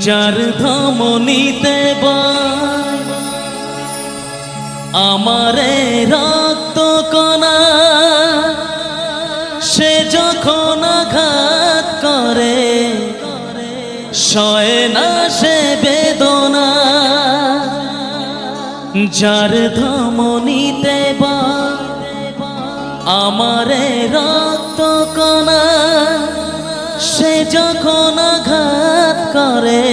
যার ধমনীতে আমারে রক্ত কণা, সে যখন আঘাত করে সয় না সে বেদনা। যার ধমনীতে আমারে রক্ত কণা, সে যখন আঘাত করে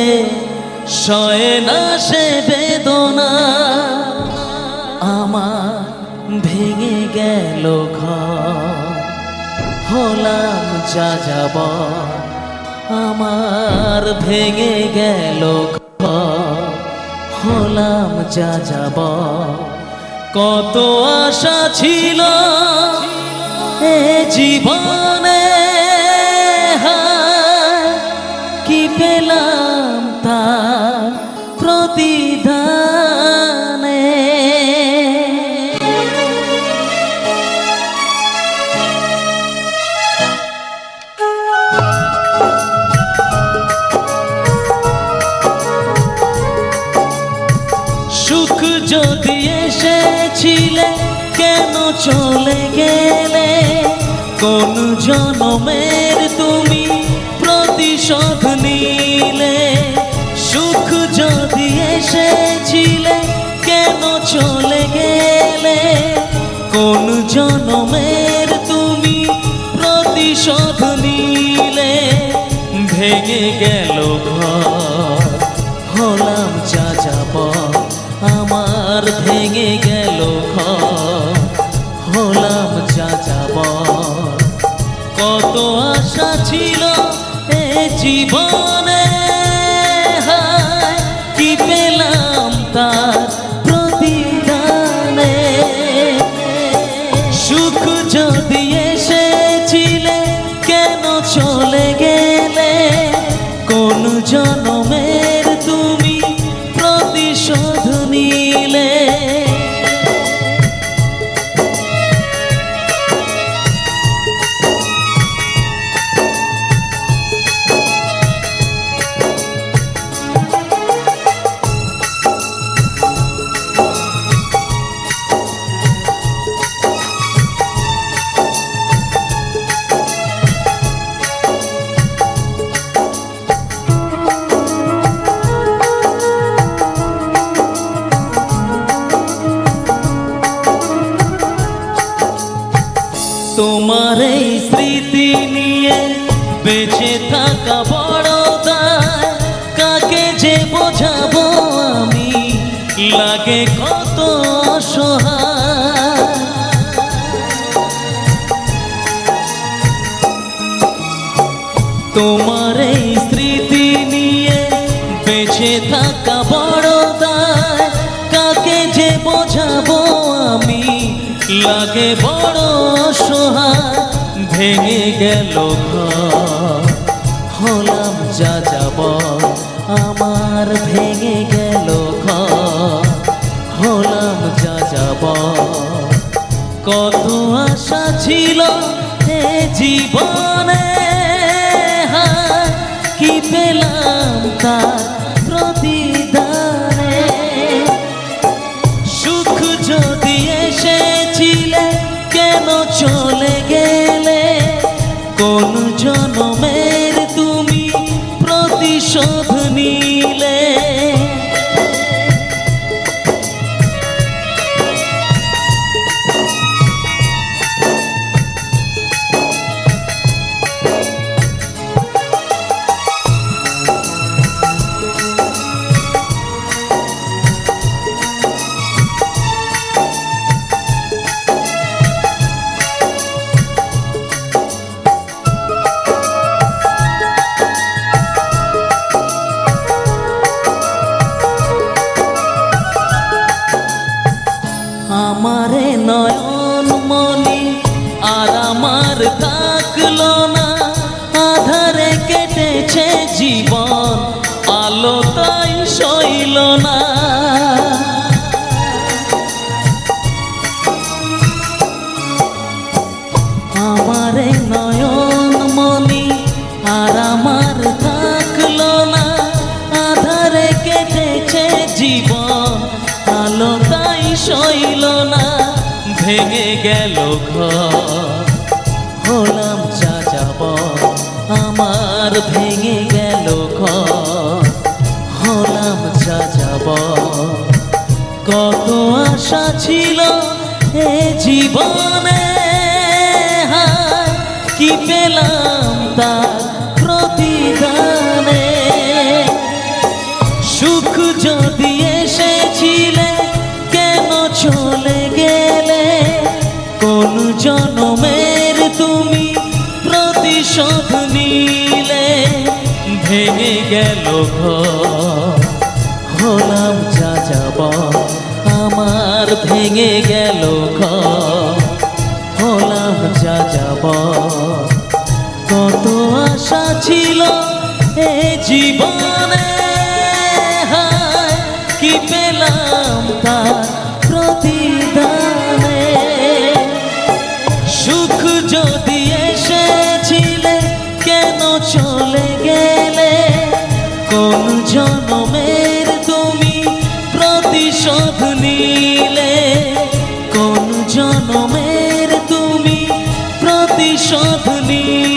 সয় না সে বেদনা। আমার ভেঙে গেল ঘর, হলাম যাযাবর। আমার ভেঙে গেল ঘর, হলাম যাযাবর। কত আশা ছিল এ জীবনে, কি পেলাম তার প্রতিদানে। সুখ যদি এসেছিলে কেন চলে গেলে? কোন জনমের তুমি প্রতিশোধ নিলে? সুখ যদি এসেছিলে কেন চলে গেলে? কোন জনমের তুমি প্রতিশোধ নিলে? ভেঙে গেল ঘর, হলাম যাযাবর। আমার ভেঙে গেল ঘর, হলাম যাযাবর। কত আশা ছিল এ জীবনে, কি পেলাম তার প্রতিদানে। সুখ যদি এসেছিলে কেন চলে গেলে? কোন জনমের তুমি প্রতিশোধ নিলে? তোমার এই স্মৃতি নিয়ে বেঁচে থাকা বড় দায়। কাকে যে বোঝাবো আমি, লাগে কত অসহায়। তোমার এই স্মৃতি নিয়ে বেঁচে থাকা বড় দায়। কাকে যে বোঝাবো আমি, লাগে বড় অসহায়। ভেঙে গেল ঘর, হলাম যাযাবর। আমার ভেঙে গেল ঘর, হলাম যাযাবর। কত আশা ছিল এ জীবনে, কি পেলাম তার প্রতিদানে। সুখ যদি এসেছিলে কেন চলে গেলে? কোন জনমের তুমি প্রতিশোধ নিলে? আমারে নয়ন মনি আর আমার থাকলো না। আধারে কেটেছে জীবন, আলো তাই সইল না। আমারে নয়ন মনি আর আমার থাকলো না। জীবন আলো তাই সইল না, ভেঙে গেল ঘর। হলাম যাযাবর, আমার ভেঙে গেল ঘর। হলাম যাযাবর, কত আশা ছিল এ জীবনে, হায় কি পেলাম তার প্রতিদানে। সুখ যদি এসেছিলে কেন চলে গেলে, কোন জনমের তুমি প্রতিশোধ নিলে। ভেঙে গেল ঘর, হলাম যাযাবর, আমার ভেঙে গেল ঘর। হলাম যাযাবর, কত আশা ছিল এ জীবনে, হায় কি পেলাম তার প্রতিদানে। সুখ যদি এসেছিলে কেন চলে গেলে, কোন জনমের তুমি প্রতিশোধ নিলে। কোন জনমের তুমি প্রতিশোধ নিলে।